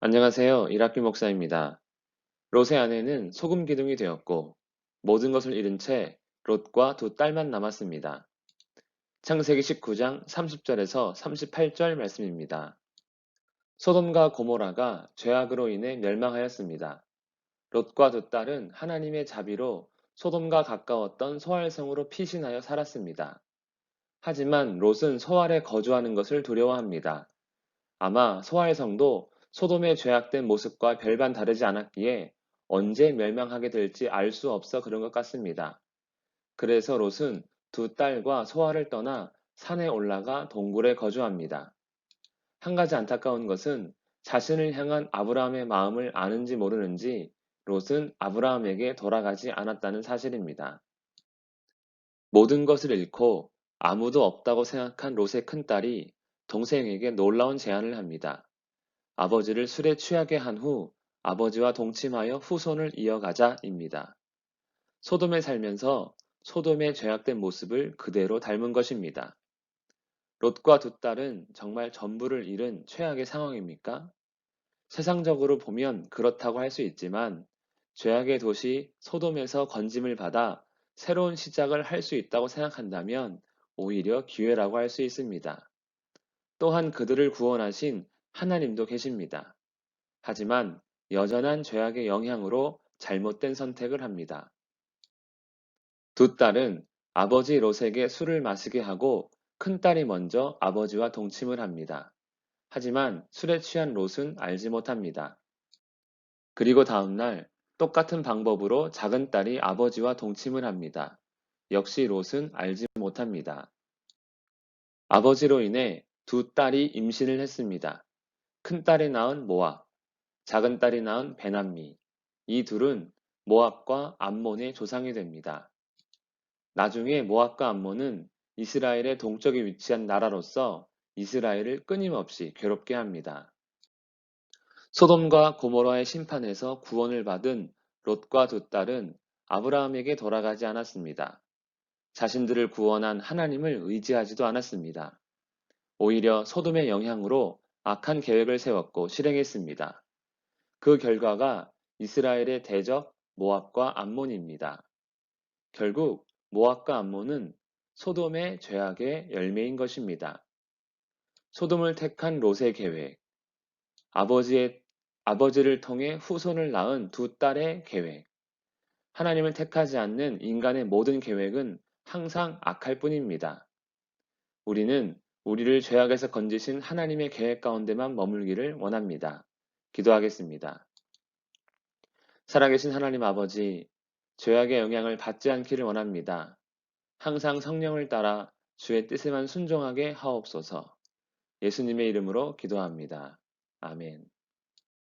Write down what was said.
안녕하세요. 이락규 목사입니다. 롯의 아내는 소금 기둥이 되었고 모든 것을 잃은 채 롯과 두 딸만 남았습니다. 창세기 19장 30절에서 38절 말씀입니다. 소돔과 고모라가 죄악으로 인해 멸망하였습니다. 롯과 두 딸은 하나님의 자비로 소돔과 가까웠던 소알성으로 피신하여 살았습니다. 하지만 롯은 소알에 거주하는 것을 두려워합니다. 아마 소알성도 소돔의 죄악된 모습과 별반 다르지 않았기에 언제 멸망하게 될지 알 수 없어 그런 것 같습니다. 그래서 롯은 두 딸과 소알을 떠나 산에 올라가 동굴에 거주합니다. 한 가지 안타까운 것은 자신을 향한 아브라함의 마음을 아는지 모르는지 롯은 아브라함에게 돌아가지 않았다는 사실입니다. 모든 것을 잃고 아무도 없다고 생각한 롯의 큰딸이 동생에게 놀라운 제안을 합니다. 아버지를 술에 취하게 한 후 아버지와 동침하여 후손을 이어가자입니다. 소돔에 살면서 소돔의 죄악된 모습을 그대로 닮은 것입니다. 롯과 두 딸은 정말 전부를 잃은 최악의 상황입니까? 세상적으로 보면 그렇다고 할 수 있지만 죄악의 도시 소돔에서 건짐을 받아 새로운 시작을 할 수 있다고 생각한다면 오히려 기회라고 할 수 있습니다. 또한 그들을 구원하신 하나님도 계십니다. 하지만 여전한 죄악의 영향으로 잘못된 선택을 합니다. 두 딸은 아버지 롯에게 술을 마시게 하고 큰딸이 먼저 아버지와 동침을 합니다. 하지만 술에 취한 롯은 알지 못합니다. 그리고 다음날 똑같은 방법으로 작은딸이 아버지와 동침을 합니다. 역시 롯은 알지 못합니다. 아버지로 인해 두 딸이 임신을 했습니다. 큰딸이 낳은 모압, 작은딸이 낳은 베남미. 이 둘은 모압과 암몬의 조상이 됩니다. 나중에 모압과 암몬은 이스라엘의 동쪽에 위치한 나라로서 이스라엘을 끊임없이 괴롭게 합니다. 소돔과 고모라의 심판에서 구원을 받은 롯과 두 딸은 아브라함에게 돌아가지 않았습니다. 자신들을 구원한 하나님을 의지하지도 않았습니다. 오히려 소돔의 영향으로 악한 계획을 세웠고 실행했습니다. 그 결과가 이스라엘의 대적 모압과 암몬입니다. 결국 모압과 암몬은 소돔의 죄악의 열매인 것입니다. 소돔을 택한 롯의 계획, 아버지의, 아버지를 통해 후손을 낳은 두 딸의 계획, 하나님을 택하지 않는 인간의 모든 계획은 항상 악할 뿐입니다. 우리는 우리를 죄악에서 건지신 하나님의 계획 가운데만 머물기를 원합니다. 기도하겠습니다. 살아계신 하나님 아버지, 죄악의 영향을 받지 않기를 원합니다. 항상 성령을 따라 주의 뜻에만 순종하게 하옵소서. 예수님의 이름으로 기도합니다. 아멘.